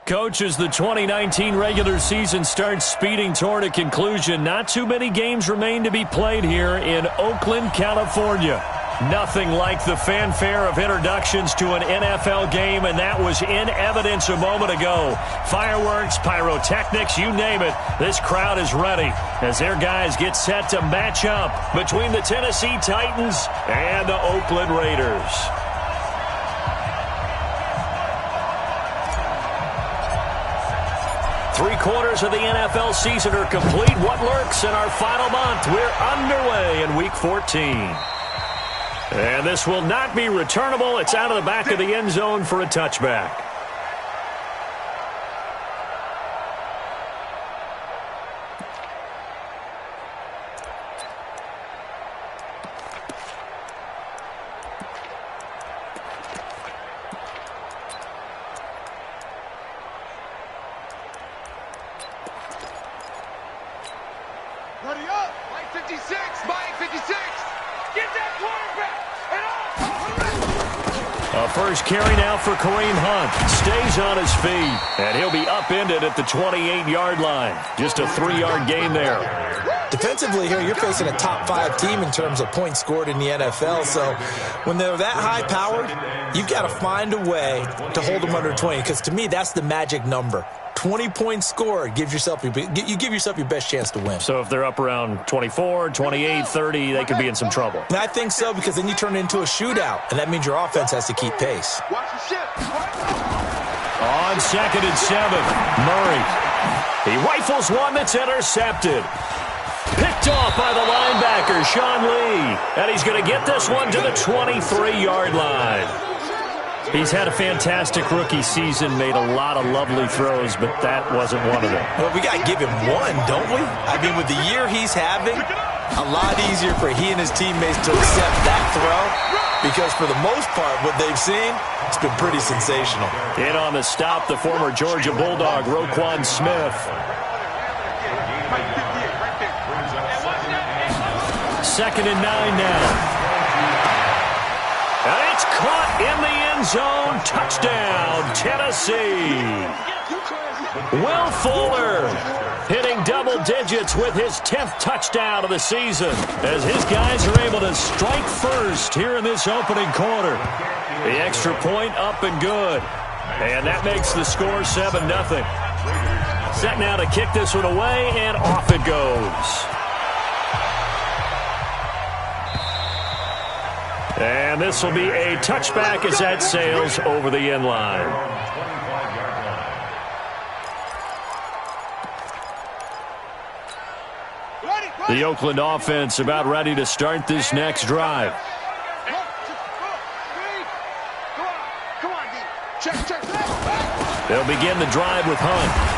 Coach, as the 2019 regular season starts speeding toward a conclusion, not too many games remain to be played here in Oakland, California. Nothing like the fanfare of introductions to an NFL game, and that was in evidence a moment ago. Fireworks, pyrotechnics, you name it. This crowd is ready as their guys get set to match up between the Tennessee Titans and the Oakland Raiders. Three-quarters of the NFL season are complete. What lurks in our final month? We're underway in Week 14. And this will not be returnable. It's out of the back of the end zone for a touchback. Ready up! Mike 56! Mike 56! Get that quarterback! A first carry now for Kareem Hunt. Stays on his feet, and he'll be upended at the 28-yard line. Just a 3-yard gain there. Defensively here, you're facing a top-5 team in terms of points scored in the NFL. So when they're that high-powered, you've got to find a way to hold them under 20, because to me, that's the magic number. 20 points scored, you give yourself your best chance to win. So if they're up around 24, 28, 30, they could be in some trouble. And I think so, because then you turn it into a shootout, and that means your offense has to keep pace. On 2nd and 7, Murray. He rifles one that's intercepted. Picked off by the linebacker, Sean Lee. And he's going to get this one to the 23-yard line. He's had a fantastic rookie season, made a lot of lovely throws, but that wasn't one of them. Well, we got to give him one, don't we? I mean, with the year he's having, a lot easier for he and his teammates to accept that throw, because for the most part, what they've seen, it's been pretty sensational. In on the stop, the former Georgia Bulldog, Roquan Smith. 2nd and 9 now. And it's caught in the end zone. Touchdown, Tennessee. Will Fuller hitting double digits with his 10th touchdown of the season as his guys are able to strike first here in this opening quarter. The extra point up and good. And that makes the score 7-0. Set now to kick this one away, and off it goes. And this will be a touchback as that sails over the end line. The Oakland offense about ready to start this next drive. They'll begin the drive with Hunt.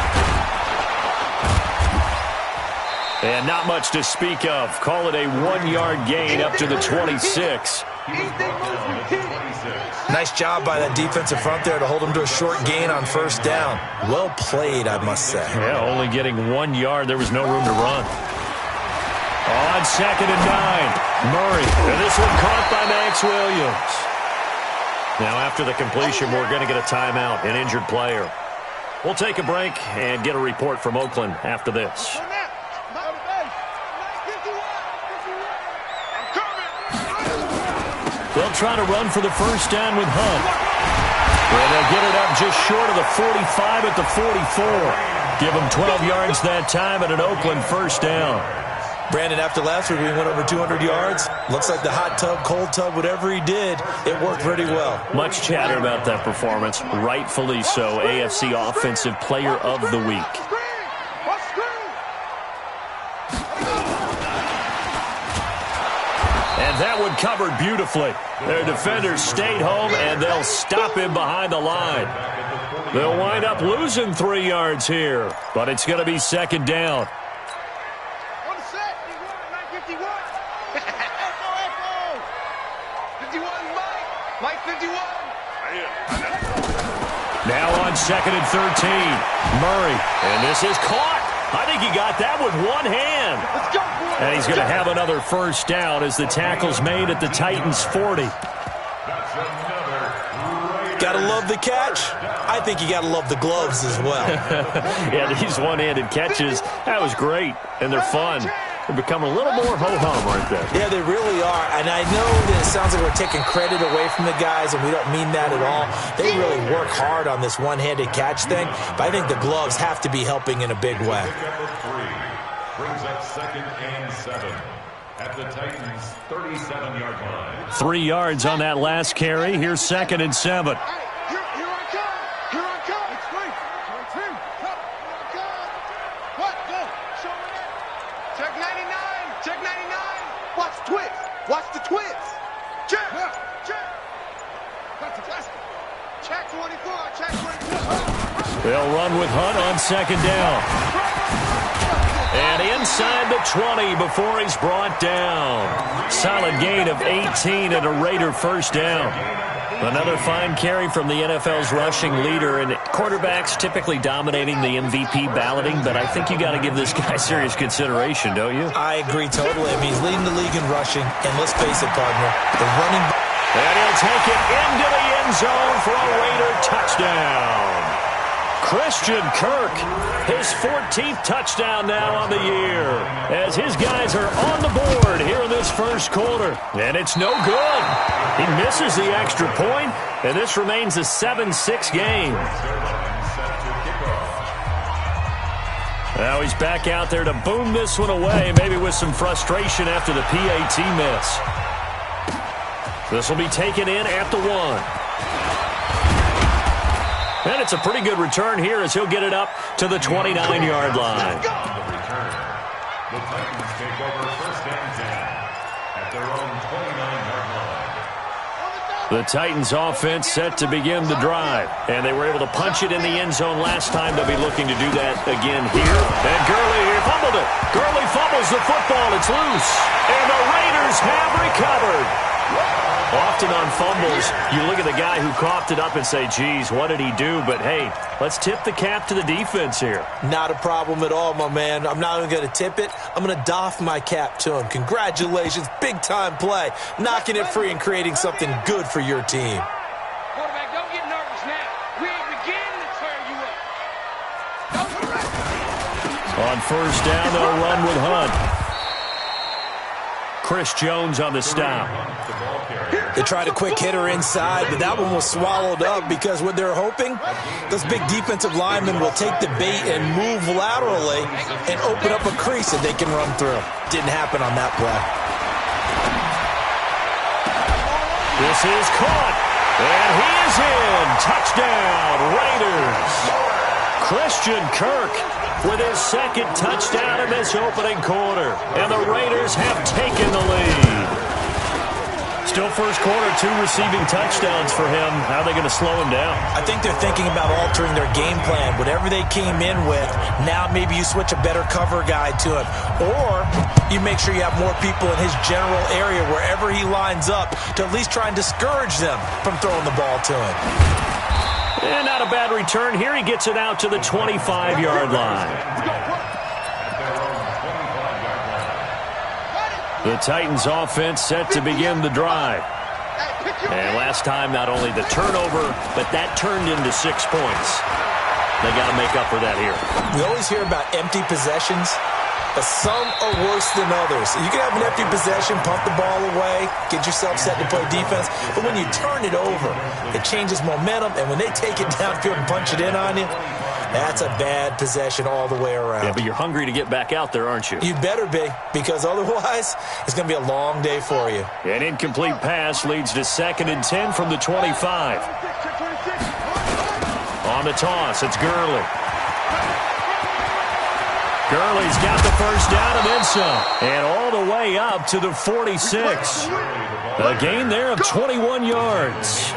And not much to speak of. Call it a 1-yard gain up to the 26. Nice job by that defensive front there to hold them to a short gain on first down. Well played, I must say. Yeah, only getting 1 yard. There was no room to run. On 2nd and 9, Murray. And this one caught by Max Williams. Now, after the completion, we're going to get a timeout, an injured player. We'll take a break and get a report from Oakland after this. They'll try to run for the first down with Hunt. And they'll get it up just short of the 45 at the 44. Give them 12 yards that time and an Oakland first down. Brandon, after last week, we went over 200 yards. Looks like the hot tub, cold tub, whatever he did, it worked pretty well. Much chatter about that performance. Rightfully so. AFC Offensive Player of the Week. And that one covered beautifully. Their defenders stayed home, and they'll stop him behind the line. They'll wind up losing 3 yards here, but it's going to be 2nd down. On the set, 51. Echo. 51, Mike 51. Now on 2nd and 13, Murray, and this is caught. I think he got that with one hand. Let's go, boy. And he's going to have another first down as the tackle's made at the Titans' 40. Gotta love the catch. I think you gotta love the gloves as well. Yeah, these one-handed catches, that was great, and they're fun. They're becoming a little more ho-hum, aren't they? Yeah, they really are. And I know that it sounds like we're taking credit away from the guys, and we don't mean that at all. They really work hard on this one-handed catch thing, but I think the gloves have to be helping in a big way. Brings up 2nd and 7 at the Titans' 37-yard line. 3 yards on that last carry. Here's 2nd and 7. Here I come. Here I come. It's free. Here I come. What? Go. Show me that. Check 99. Check 99. Watch the twist. Watch the twist. Check. Check. That's it. Check 24. Check 24. They'll run with Hunt on 2nd down. And inside the 20 before he's brought down. Solid gain of 18 and a Raider first down. Another fine carry from the NFL's rushing leader, and quarterbacks typically dominating the MVP balloting, but I think you got to give this guy serious consideration, don't you? I agree totally. I mean, he's leading the league in rushing, and let's face it, partner, the running... And he'll take it into the end zone for a Raider touchdown. Christian Kirk, his 14th touchdown now on the year, as his guys are on the board here in this first quarter. And it's no good. He misses the extra point, and this remains a 7-6 game. Now he's back out there to boom this one away, maybe with some frustration after the PAT miss. This will be taken in at the 1. And it's a pretty good return here as he'll get it up to the 29-yard line. The Titans take over 1st and 10 at their own 29-yard line. The Titans offense set to begin the drive. And they were able to punch it in the end zone last time. They'll be looking to do that again here. And Gurley fumbled it. Gurley fumbles the football. It's loose. And the Raiders have recovered. Often on fumbles, you look at the guy who coughed it up and say, geez, what did he do? But, hey, let's tip the cap to the defense here. Not a problem at all, my man. I'm not even going to tip it. I'm going to doff my cap to him. Congratulations. Big-time play. Knocking it free and creating something good for your team. Quarterback, don't get nervous now. We ain't beginning to tear you up. On first down, they'll run with Hunt. Chris Jones on the stop. They tried a quick hitter inside, but that one was swallowed up because what they're hoping, those big defensive linemen will take the bait and move laterally and open up a crease that they can run through. Didn't happen on that play. This is caught, and he is in. Touchdown, Raiders. Christian Kirk with his 2nd touchdown in this opening quarter, and the Raiders have taken the lead. Still first quarter, 2 receiving touchdowns for him. How are they going to slow him down? I think they're thinking about altering their game plan. Whatever they came in with, now maybe you switch a better cover guy to him. Or you make sure you have more people in his general area wherever he lines up to at least try and discourage them from throwing the ball to him. And not a bad return here. He gets it out to the 25-yard line. The Titans offense set to begin the drive. And last time, not only the turnover, but that turned into 6 points. They got to make up for that here. We always hear about empty possessions, but some are worse than others. You can have an empty possession, pump the ball away, get yourself set to play defense, but when you turn it over, it changes momentum, and when they take it downfield and punch it in on you, that's a bad possession all the way around. Yeah, but you're hungry to get back out there, aren't you? You better be, because otherwise, it's going to be a long day for you. An incomplete pass leads to 2nd and 10 from the 25. On the toss, it's Gurley. Gurley's got the first down and then some. And all the way up to the 46. A gain there of 21 yards.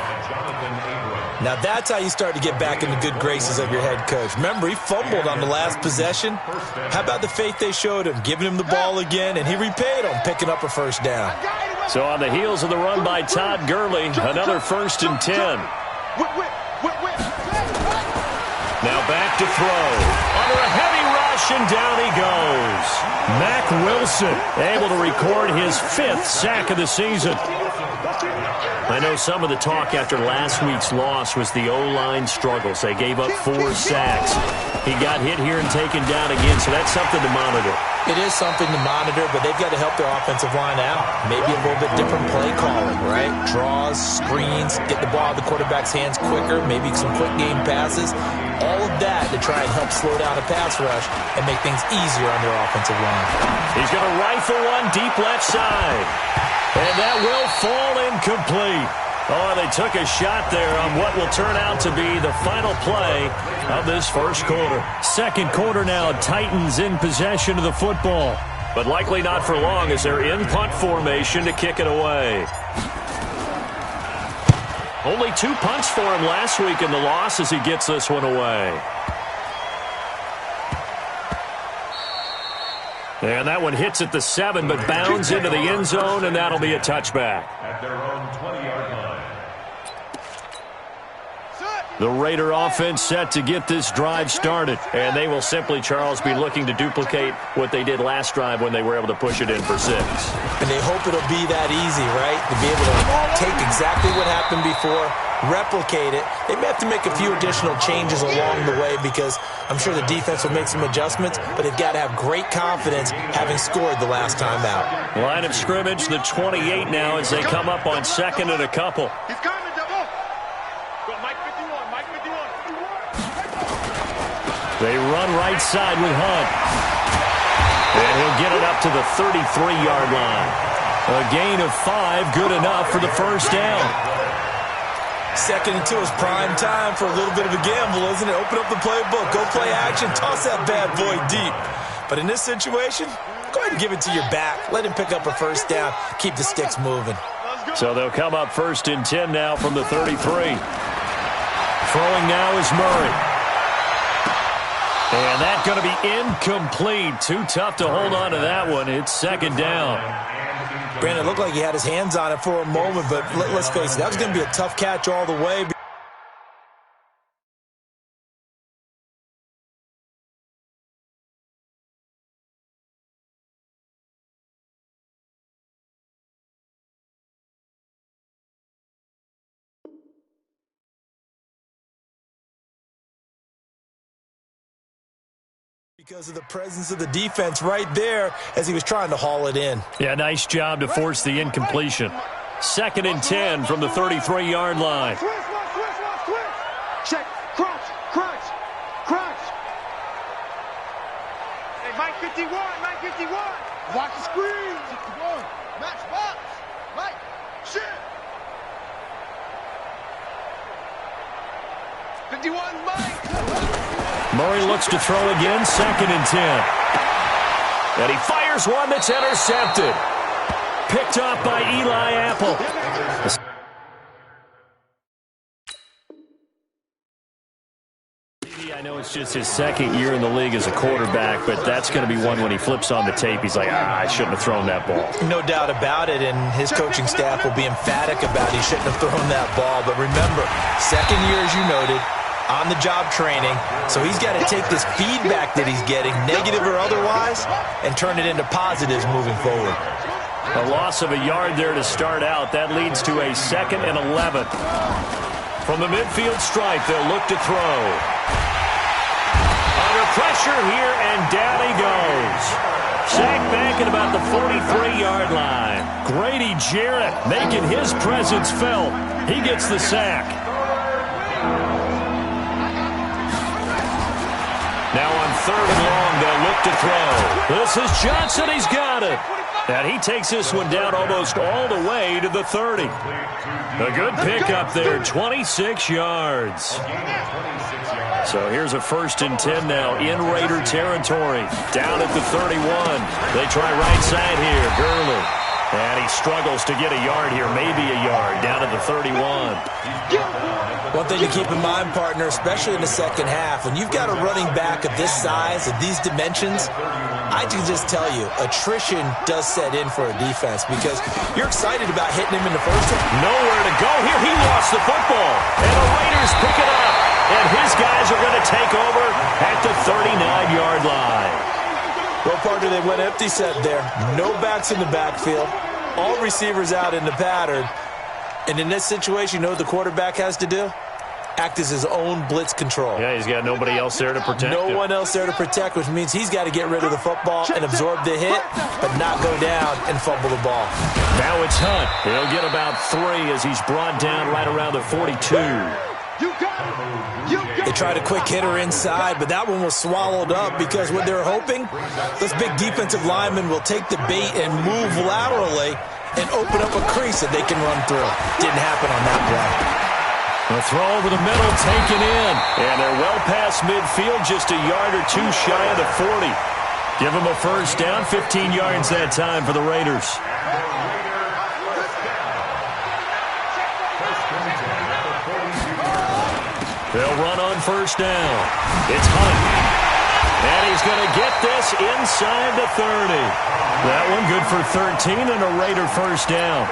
Now that's how you start to get back in the good graces of your head coach. Remember, he fumbled on the last possession. How about the faith they showed him, giving him the ball again, and he repaid them, picking up a first down. So on the heels of the run by Todd Gurley, another 1st and 10. Now back to throw. Under a heavy rush, and down he goes. Mack Wilson able to record his 5th sack of the season. I know some of the talk after last week's loss was the O-line struggles. They gave up 4 sacks. He got hit here and taken down again, so that's something to monitor. It is something to monitor, but they've got to help their offensive line out. Maybe a little bit different play calling, right? Draws, screens, get the ball out of the quarterback's hands quicker, maybe some quick game passes. All of that to try and help slow down a pass rush and make things easier on their offensive line. He's going to rifle one deep left side. And that will fall incomplete. Oh, they took a shot there on what will turn out to be the final play of this first quarter. Second quarter now, Titans in possession of the football. But likely not for long as they're in punt formation to kick it away. Only 2 punts for him last week in the loss as he gets this one away. And that one hits at the 7, but bounds into the end zone, and that'll be a touchback. At their own 20-yard line. The Raider offense set to get this drive started, and they will simply, Charles, be looking to duplicate what they did last drive when they were able to push it in for 6. And they hope it'll be that easy, right? To be able to take exactly what happened before, replicate it. They may have to make a few additional changes along the way because I'm sure the defense will make some adjustments, but they've got to have great confidence having scored the last time out. Line of scrimmage, the 28 now as they come up on 2nd and a couple. He's coming, double. Go, Mike 51, Mike 51. They run right side with Hunt. And he'll get it up to the 33-yard line. A gain of 5, good enough for the first down. 2nd and 2 is prime time for a little bit of a gamble, isn't it? Open up the playbook, go play action, toss that bad boy deep. But in this situation, go ahead and give it to your back. Let him pick up a first down, keep the sticks moving. So they'll come up 1st and 10 now from the 33. Throwing now is Murray. And that's going to be incomplete. Too tough to hold on to that one. It's 2nd down. Brandon, it looked like he had his hands on it for a moment, but let's face it, that was going to be a tough catch all the way. Because of the presence of the defense right there as he was trying to haul it in. Yeah, nice job to force the incompletion. 2nd and 10 from the 33-yard line. Check, crunch, crunch, crunch. Hey, Mike 51, Mike 51. Watch the screen. 61, match box. Mike, shit. 51, Mike. Murray looks to throw again, 2nd and 10. And he fires one that's intercepted. Picked off by Eli Apple. I know it's just his 2nd year in the league as a quarterback, but that's going to be one when he flips on the tape. He's like, I shouldn't have thrown that ball. No doubt about it, and his coaching staff will be emphatic about he shouldn't have thrown that ball. But remember, 2nd year, as you noted, on-the-job training, so he's got to take this feedback that he's getting, negative or otherwise, and turn it into positives moving forward. A loss of a yard there to start out. That leads to a 2nd and 11. From the midfield stripe, they'll look to throw. Under pressure here, and down he goes. Sacked back at about the 43-yard line. Grady Jarrett making his presence felt. He gets the sack. Now on 3rd and long, they'll look to throw. This is Johnson. He's got it. And he takes this one down almost all the way to the 30. A good pickup there, 26 yards. So here's a 1st and 10 now in Raider territory. Down at the 31. They try right side here, Gurley. And he struggles to get a yard here, maybe a yard, down at the 31. One thing to keep in mind, partner, especially in the second half, when you've got a running back of this size, of these dimensions, I can just tell you, attrition does set in for a defense because you're excited about hitting him in the first one. Nowhere to go here. He lost the football. And the Raiders pick it up. And his guys are going to take over at the 39-yard line. Well, partner, they went empty set there. No backs in the backfield. All receivers out in the pattern. And in this situation, you know what the quarterback has to do? Act as his own blitz control. Yeah, he's got nobody else there to protect him. No one else there to protect, which means he's got to get rid of the football and absorb the hit, but not go down and fumble the ball. Now it's Hunt. He'll get about 3 as he's brought down right around the 42. They tried a quick hitter inside, but that one was swallowed up because what they're hoping, this big defensive lineman will take the bait and move laterally and open up a crease that they can run through. Didn't happen on that play. A throw over the middle, taken in. And they're well past midfield, just a yard or two shy of the 40. Give them a first down, 15 yards that time for the Raiders. They'll run on first down. It's Hunt. And he's going to get this inside the 30. That one good for 13 and a Raider first down.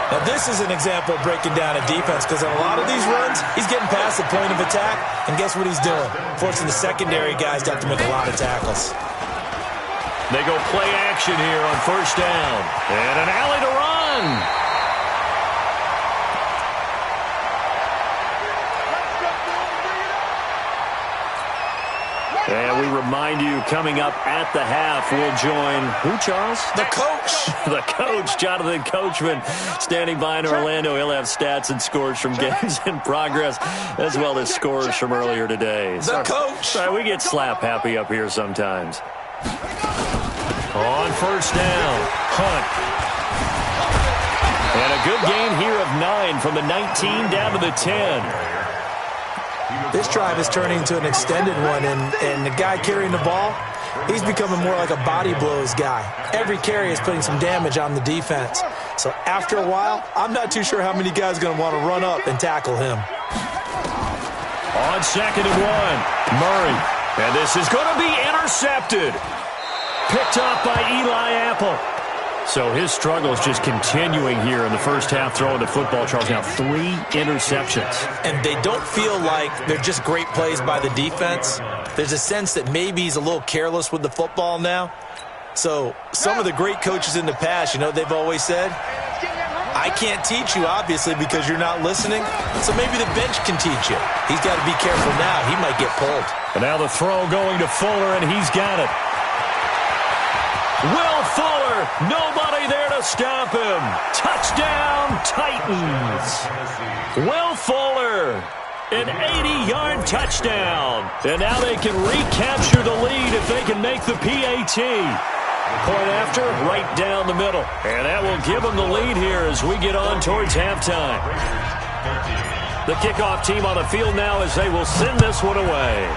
Now, this is an example of breaking down a defense because on a lot of these runs, he's getting past the point of attack, and guess what he's doing? Forcing the secondary guys to have to make a lot of tackles. They go play action here on first down. And an alley to run. And we remind you, coming up at the half, we'll join who, Charles? The coach. The coach, Jonathan Coachman, standing by in Orlando. He'll have stats and scores from games in progress, as well as scores from earlier today. The coach. Sorry, we get slap happy up here sometimes. On first down, Hunt. And a good gain here of 9 from the 19 down to the 10. This drive is turning into an extended one, and the guy carrying the ball, he's becoming more like a body blows guy. Every carry is putting some damage on the defense. So after a while, I'm not too sure how many guys are going to want to run up and tackle him. On 2nd and 1, Murray. And this is going to be intercepted. Picked off by Eli Apple. So his struggle is just continuing here in the first half, throwing the football. Charles, now 3 interceptions. And they don't feel like they're just great plays by the defense. There's a sense that maybe he's a little careless with the football now. So some of the great coaches in the past, you know, they've always said, I can't teach you, obviously, because you're not listening. So maybe the bench can teach you. He's got to be careful now. He might get pulled. And now the throw going to Fuller, and he's got it. Will Fuller, nobody there to stop him. Touchdown, Titans. Will Fuller, an 80-yard touchdown. And now they can recapture the lead if they can make the PAT. Point after, right down the middle. And that will give them the lead here as we get on towards halftime. The kickoff team on the field now as they will send this one away.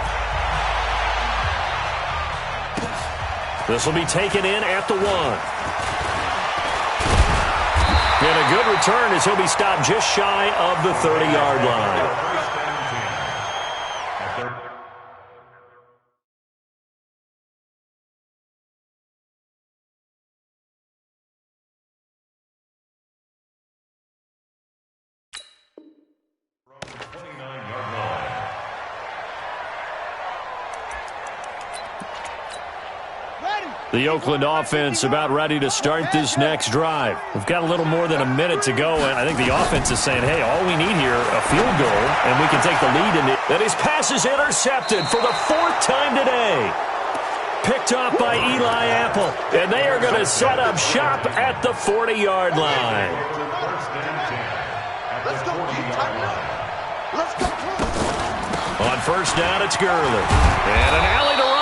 This will be taken in at the 1. And a good return as he'll be stopped just shy of the 30-yard line. The Oakland offense about ready to start this next drive. We've got a little more than a minute to go, and I think the offense is saying, hey, all we need here, a field goal, and we can take the lead in it. And his pass is intercepted for the 4th time today. Picked off by Eli Apple, and they are going to set up shop at the 40-yard line. On first down, it's Gurley. And an alley to run.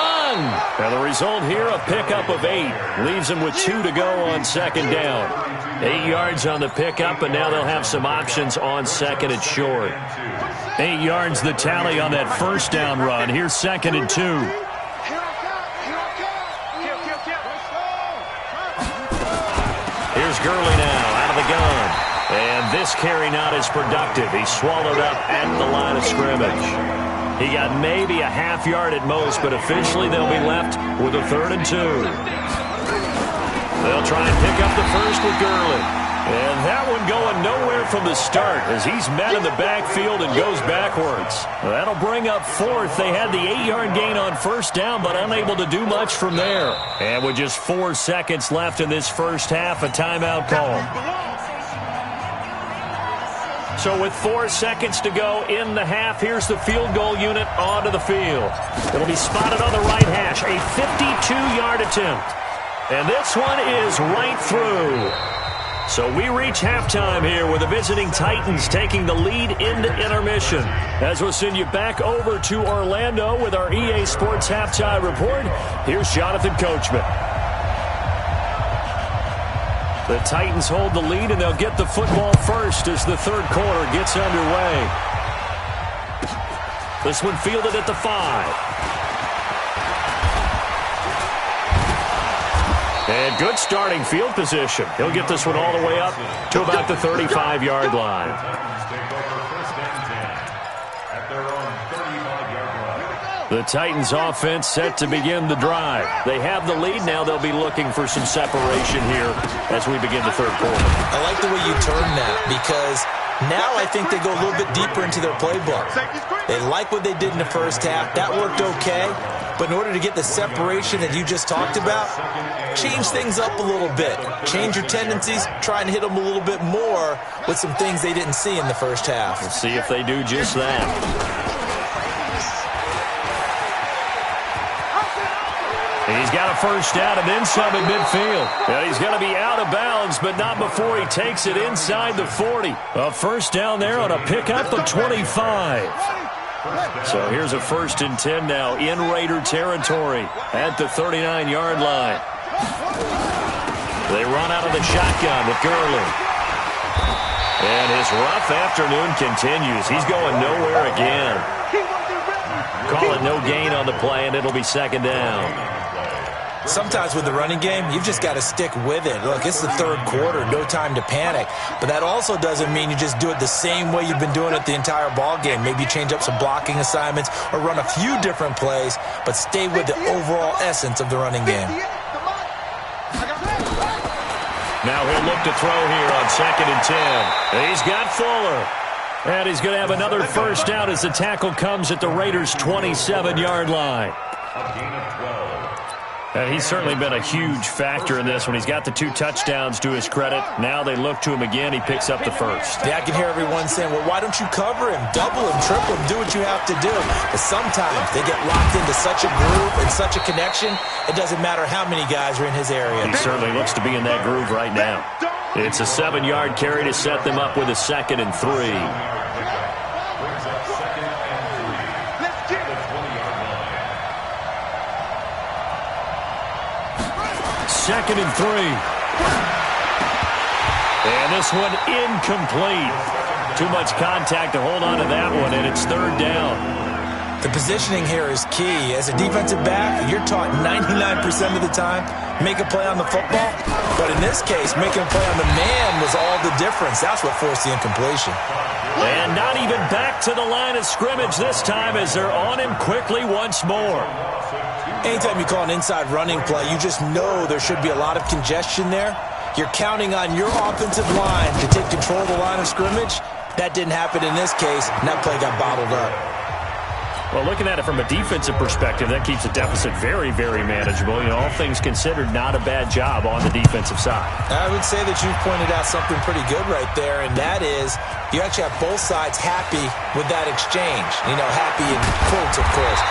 And the result here, a pickup of 8. Leaves them with 2 to go on 2nd down. 8 yards on the pickup, and now they'll have some options on 2nd and short. 8 yards the tally on that first down run. Here's 2nd and 2. Here's Gurley now out of the gun. And this carry not as productive. He's swallowed up at the line of scrimmage. He got maybe a half yard at most, but officially they'll be left with a 3rd and 2. They'll try and pick up the first with Gurley. And that one going nowhere from the start as he's met in the backfield and goes backwards. That'll bring up 4th. They had the 8-yard gain on first down, but unable to do much from there. And with just 4 seconds left in this first half, a timeout call. So with 4 seconds to go in the half, here's the field goal unit onto the field. It'll be spotted on the right hash, a 52-yard attempt. And this one is right through. So we reach halftime here with the visiting Titans taking the lead into intermission. As we'll send you back over to Orlando with our EA Sports Halftime Report, here's Jonathan Coachman. The Titans hold the lead, and they'll get the football first as the third quarter gets underway. This one fielded at the 5. And good starting field position. He'll get this one all the way up to about the 35-yard line. The Titans offense set to begin the drive. They have the lead. Now they'll be looking for some separation here as we begin the third quarter. I like the way you turn that because now I think they go a little bit deeper into their playbook. They like what they did in the first half. That worked okay. But in order to get the separation that you just talked about, change things up a little bit. Change your tendencies, try and hit them a little bit more with some things they didn't see in the first half. Let's see if they do just that. He's got a first down and then some at midfield. And he's going to be out of bounds, but not before he takes it inside the 40. A first down there on a pickup of 25. So here's a 1st and 10 now in Raider territory at the 39-yard line. They run out of the shotgun with Gurley. And his rough afternoon continues. He's going nowhere again. Call it no gain on the play, and it'll be 2nd down. Sometimes with the running game, you've just got to stick with it. Look, it's the third quarter, no time to panic. But that also doesn't mean you just do it the same way you've been doing it the entire ball game. Maybe change up some blocking assignments or run a few different plays, but stay with the overall essence of the running game. Now he'll look to throw here on 2nd and 10. He's got Fuller. And he's going to have another first down as the tackle comes at the Raiders' 27-yard line. And he's certainly been a huge factor in this when he's got the 2 touchdowns to his credit. Now they look to him again. He picks up the first. Yeah, I can hear everyone saying, well, why don't you cover him? Double him, triple him, do what you have to do. But sometimes they get locked into such a groove and such a connection, it doesn't matter how many guys are in his area. He certainly looks to be in that groove right now. It's a 7-yard carry to set them up with a 2nd and 3. 2nd and 3. And this one incomplete. Too much contact to hold on to that one, and it's 3rd down. The positioning here is key. As a defensive back, you're taught 99% of the time, make a play on the football. But in this case, making a play on the man was all the difference. That's what forced the incompletion. And not even back to the line of scrimmage this time as they're on him quickly once more. Anytime you call an inside running play, you just know there should be a lot of congestion there. You're counting on your offensive line to take control of the line of scrimmage. That didn't happen in this case, and that play got bottled up. Well, looking at it from a defensive perspective, that keeps the deficit very, very manageable. You know, all things considered, not a bad job on the defensive side. I would say that you've pointed out something pretty good right there, and that is you actually have both sides happy with that exchange. You know, happy in quotes, of course.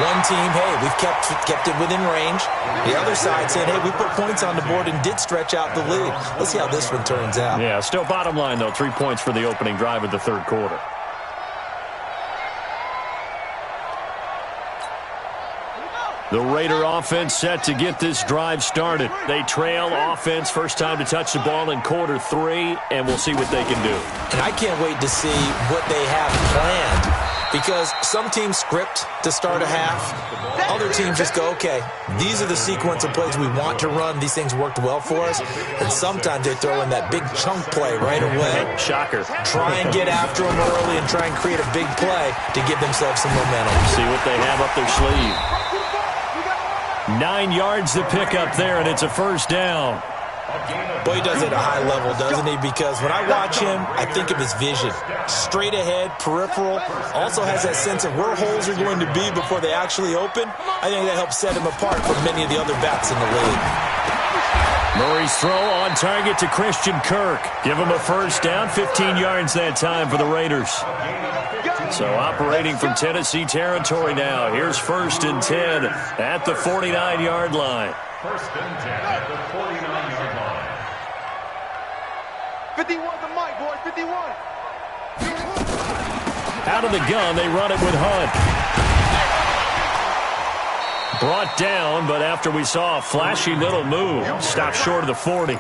One team, hey, we've kept it within range. The other side saying, hey, we put points on the board and did stretch out the lead. Let's see how this one turns out. Yeah, still bottom line, though, 3 points for the opening drive of the third quarter. The Raider offense set to get this drive started. They trail offense, first time to touch the ball in quarter 3, and we'll see what they can do. And I can't wait to see what they have planned. Because some teams script to start a half. Other teams just go, okay, these are the sequence of plays we want to run. These things worked well for us. And sometimes they throw in that big chunk play right away. Shocker. Try and get after them early and try and create a big play to give themselves some momentum. See what they have up their sleeve. 9 yards to pick up there, and it's a first down. Boy, he does it at a high level, doesn't he? Because when I watch him, I think of his vision. Straight ahead, peripheral. Also has that sense of where holes are going to be before they actually open. I think that helps set him apart from many of the other backs in the league. Murray's throw on target to Christian Kirk. Give him a first down, 15 yards that time for the Raiders. So operating from Tennessee territory now. Here's 1st and 10 at the 49-yard line. 1st and 10 at the 49-yard line. 51 the mic, boys, 51. Out of the gun, they run it with Hunt. Brought down, but after we saw a flashy little move, stopped short of the 40.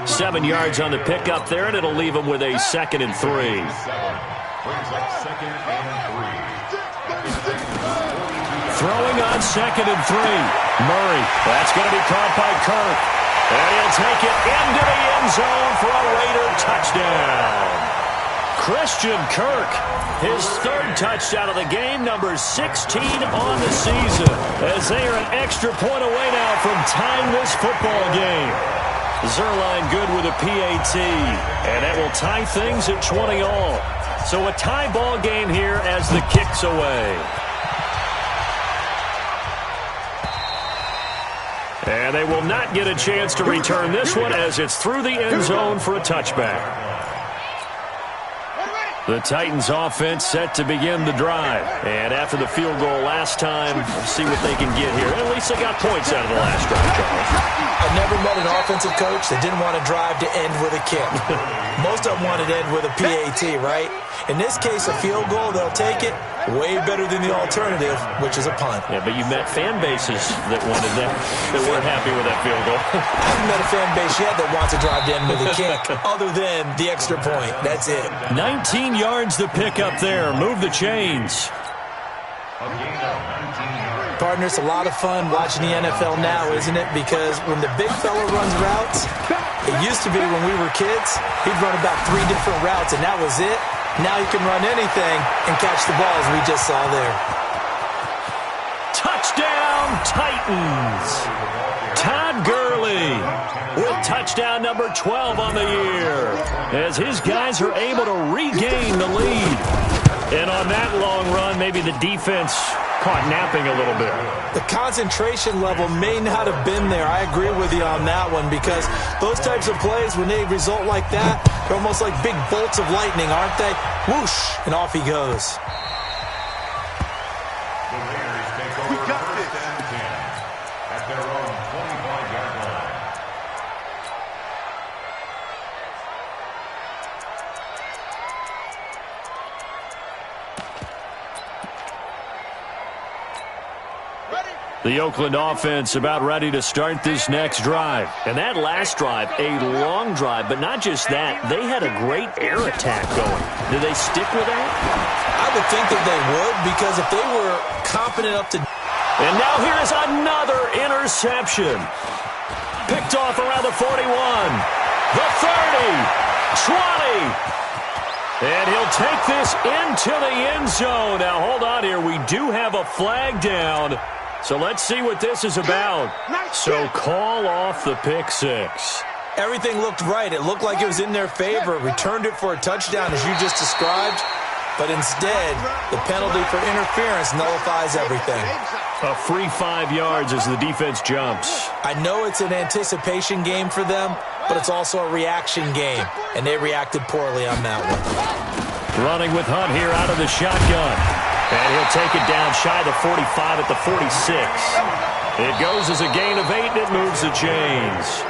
7 yards on the pickup there, and it'll leave him with a 2nd and 3. Brings up 2nd and 3. Throwing on 2nd and 3. Murray, that's going to be caught by Kirk. And he'll take it into the end zone for a Raider touchdown. Christian Kirk, his 3rd touchdown of the game, number 16 on the season, as they are an extra point away now from tying this football game. Zerline good with a PAT, and that will tie things at 20 all. So a tie ball game here as the kick's away. And they will not get a chance to return this one as it's through the end zone for a touchback. The Titans offense set to begin the drive. And after the field goal last time, see what they can get here. At least they got points out of the last drive, Charles. I've never met an offensive coach that didn't want to drive to end with a kick. Most of them wanted to end with a PAT, right? In this case, a field goal, they'll take it. Way better than the alternative, which is a punt. Yeah, but you met fan bases that wanted that, that weren't happy with that field goal. I haven't met a fan base yet that wants to drive to end with a kick, other than the extra point. That's it. 19 yards to pick up there. Move the chains. Partner, it's a lot of fun watching the NFL now, isn't it? Because when the big fella runs routes, it used to be when we were kids, he'd run about 3 different routes, and that was it. Now he can run anything and catch the ball, as we just saw there. Touchdown, Titans. Todd Gurley with touchdown number 12 on the year, as his guys are able to regain the lead. And on that long run, maybe the defense caught napping a little bit. The concentration level may not have been there. I agree with you on that one, because those types of plays, when they result like that, they're almost like big bolts of lightning, aren't they? Whoosh, and off he goes. We got this. At their own 25-yard line. The Oakland offense about ready to start this next drive. And that last drive, a long drive, but not just that. They had a great air attack going. Did they stick with that? I would think that they would, because if they were confident up to... And now here is another interception. Picked off around the 41, the 30, 20. And he'll take this into the end zone. Now, hold on here. We do have a flag down. So let's see what this is about. So call off the pick six. Everything looked right. It looked like it was in their favor. Returned it for a touchdown, as you just described. But instead, the penalty for interference nullifies everything. A free 5 yards as the defense jumps. I know it's an anticipation game for them, but it's also a reaction game, and they reacted poorly on that one. Running with Hunt here out of the shotgun. And he'll take it down shy of the 45 at the 46. It goes as a gain of 8, and it moves the chains.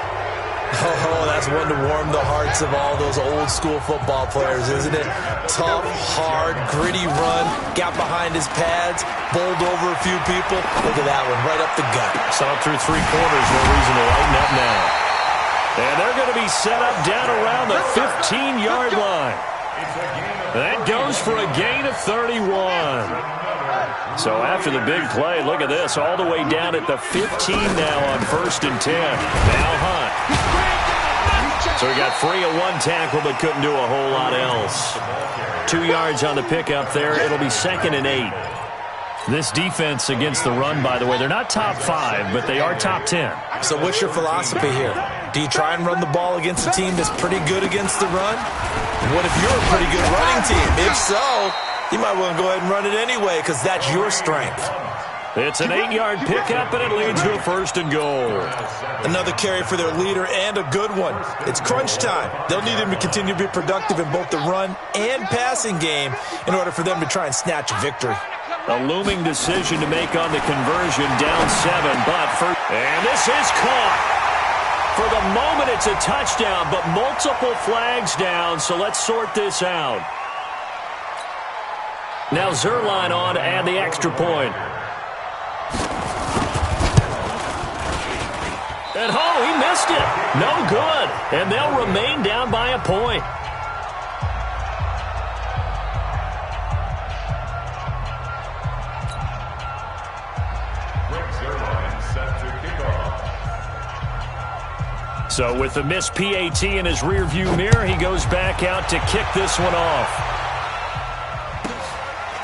Oh, that's one to warm the hearts of all those old-school football players, isn't it? Tough, hard, gritty run, got behind his pads, bowled over a few people. Look at that one, right up the gut. Saw it through 3 quarters, no reason to lighten up now. And they're going to be set up down around the 15-yard line. That goes for a gain of 31. So after the big play, look at this, all the way down at the 15 now on 1st and 10. Now Hunt. So he got free of 1 tackle, but couldn't do a whole lot else. 2 yards on the pickup there. It'll be 2nd and 8. This defense against the run, by the way, they're not top 5, but they are top 10. So what's your philosophy here? Do you try and run the ball against a team that's pretty good against the run? What if you're a pretty good running team? If so, you might want to go ahead and run it anyway, because that's your strength. It's an 8-yard pickup, and it leads to a 1st and goal. Another carry for their leader, and a good one. It's crunch time. They'll need him to continue to be productive in both the run and passing game in order for them to try and snatch a victory. A looming decision to make on the conversion, down 7, and this is caught. For the moment, it's a touchdown, but multiple flags down, so let's sort this out. Now Zerline on to add the extra point. And he missed it. No good. And they'll remain down by a point. So with the missed PAT in his rearview mirror, he goes back out to kick this one off.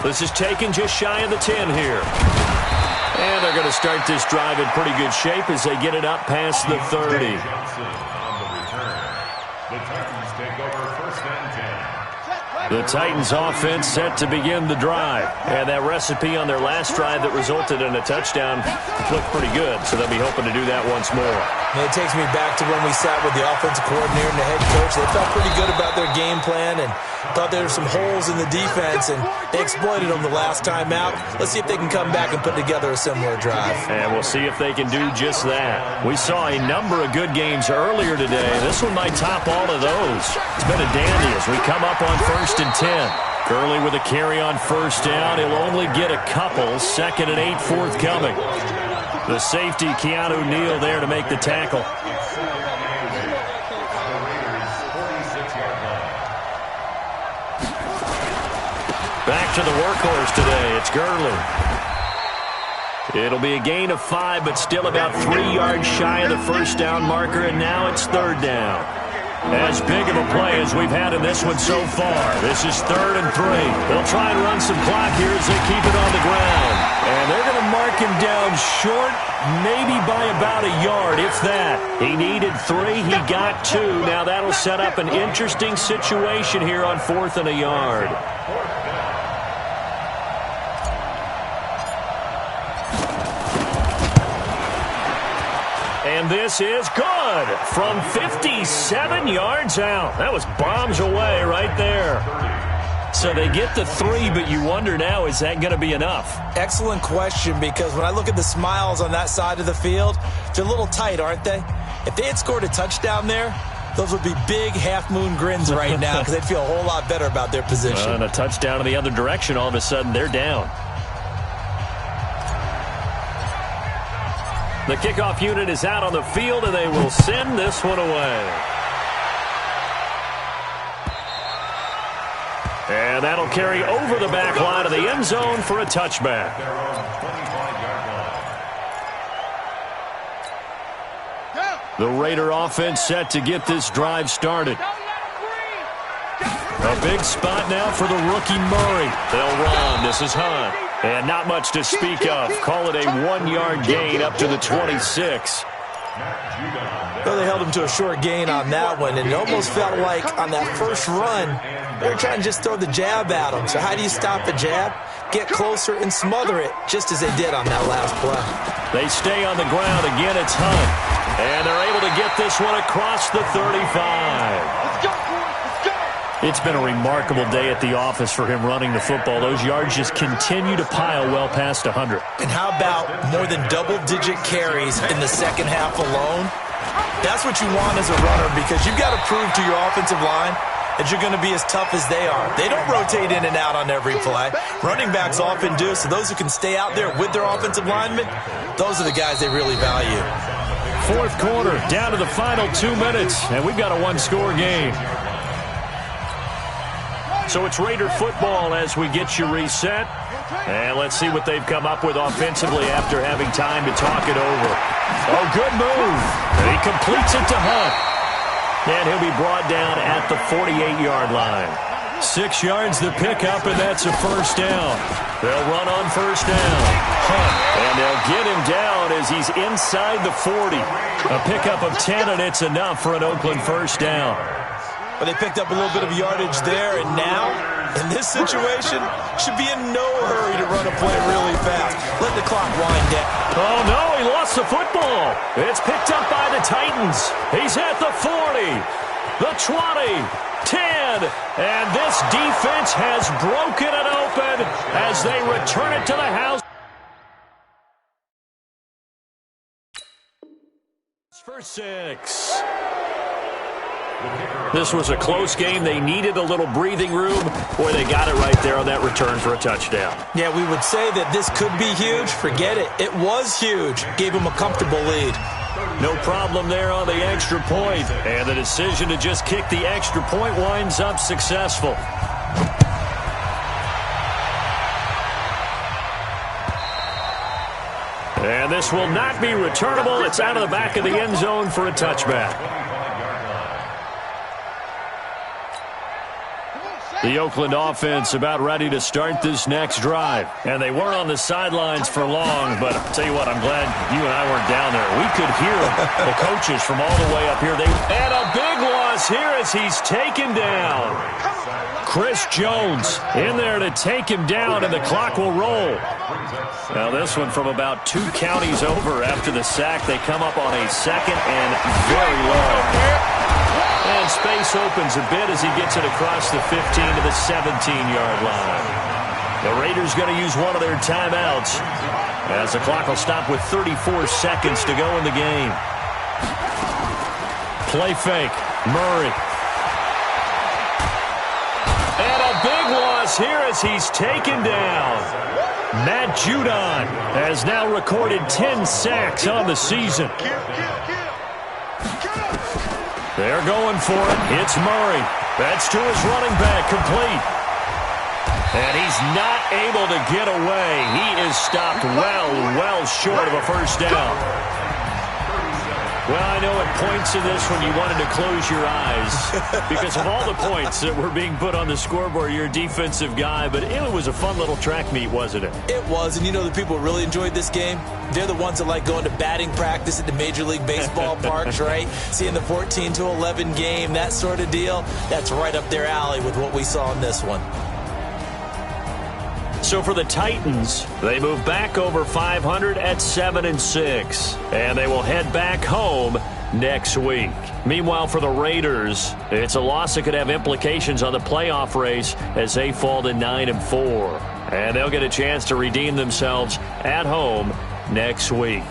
This is taken just shy of the 10 here. And they're going to start this drive in pretty good shape as they get it up past the 30. The Titans offense set to begin the drive. And that recipe on their last drive that resulted in a touchdown looked pretty good, so they'll be hoping to do that once more. And it takes me back to when we sat with the offensive coordinator and the head coach. They felt pretty good about their game plan and thought there were some holes in the defense, and they exploited them the last time out. Let's see if they can come back and put together a similar drive. And we'll see if they can do just that. We saw a number of good games earlier today. This one might top all of those. It's been a dandy as we come up on 1st and 10. Gurley with a carry on 1st down. He'll only get a couple. 2nd and 8 forthcoming. The safety, Keanu Neal, there to make the tackle. Back to the workhorse today. It's Gurley. It'll be a gain of 5, but still about 3 yards shy of the 1st down marker, and now it's 3rd down. As big of a play as we've had in this one so far. This is 3rd and 3. They'll try and run some clock here as they keep it on the ground. And they're going to mark him down short, maybe by about a yard, if that. He needed 3. He got 2. Now that'll set up an interesting situation here on 4th and a yard. And this is good from 57 yards out. That was bombs away right there. So they get the 3, but you wonder now, is that going to be enough? Excellent question, because when I look at the smiles on that side of the field, they're a little tight, aren't they? If they had scored a touchdown there, those would be big half-moon grins right now because they'd feel a whole lot better about their position. And a touchdown in the other direction, all of a sudden they're down. The kickoff unit is out on the field, and they will send this one away. And that'll carry over the back line of the end zone for a touchback. The Raider offense set to get this drive started. A big spot now for the rookie Murray. They'll run. This is Hunt. And not much to speak of. Call it a 1-yard gain up to the 26. Well, they held him to a short gain on that one, and it almost felt like on that first run, they were trying to just throw the jab at him. So how do you stop a jab? Get closer and smother it, just as they did on that last play. They stay on the ground. Again, it's Hunt. And they're able to get this one across the 35. Let's go, boys. Let's go. It's been a remarkable day at the office for him running the football. Those yards just continue to pile well past 100. And how about more than double-digit carries in the second half alone? That's what you want as a runner, because you've got to prove to your offensive line that you're going to be as tough as they are. They don't rotate in and out on every play. Running backs often do, so those who can stay out there with their offensive linemen, those are the guys they really value. Fourth quarter, down to the final 2 minutes, and we've got a one-score game. So it's Raider football as we get you reset. And let's see what they've come up with offensively after having time to talk it over. Oh, good move. He completes it to Hunt. And he'll be brought down at the 48-yard line. 6 yards the pickup, and that's a first down. They'll run on first down. Hunt. And they'll get him down as he's inside the 40. A pickup of 10, and it's enough for an Oakland first down. But they picked up a little bit of yardage there, and now in this situation, should be in no hurry to run a play really fast. Let the clock wind down. Oh, no, he lost the football. It's picked up by the Titans. He's at the 40, the 20, 10, and this defense has broken it open as they return it to the house. For 6. This was a close game. They needed a little breathing room. Boy, they got it right there on that return for a touchdown. Yeah, we would say that this could be huge. Forget it. It was huge. Gave them a comfortable lead. No problem there on the extra point. And the decision to just kick the extra point winds up successful. And this will not be returnable. It's out of the back of the end zone for a touchback. The Oakland offense about ready to start this next drive. And they weren't on the sidelines for long, but I'll tell you what, I'm glad you and I weren't down there. We could hear the coaches from all the way up here. And a big loss here as he's taken down. Chris Jones in there to take him down, and the clock will roll. Now this one from about 2 counties over after the sack. They come up on a second and very low. And space opens a bit as he gets it across the 15 to the 17-yard line. The Raiders going to use one of their timeouts as the clock will stop with 34 seconds to go in the game. Play fake. Murray. And a big loss here as he's taken down. Matt Judon has now recorded 10 sacks on the season. They're going for it. It's Murray. That's to his running back, complete. And he's not able to get away. He is stopped well short of a first down. Well, I know at points in this when you wanted to close your eyes because of all the points that were being put on the scoreboard. You're a defensive guy, but it was a fun little track meet, wasn't it? It was, and you know the people who really enjoyed this game? They're the ones that like going to batting practice at the Major League Baseball parks, right? Seeing the 14-11 game, that sort of deal. That's right up their alley with what we saw in this one. So for the Titans, they move back over 500 at 7-6, and they will head back home next week. Meanwhile, for the Raiders, it's a loss that could have implications on the playoff race as they fall to 9-4, and they'll get a chance to redeem themselves at home next week.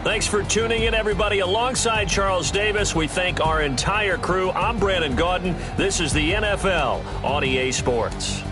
Thanks for tuning in, everybody. Alongside Charles Davis, we thank our entire crew. I'm Brandon Gaudin. This is the NFL on EA Sports.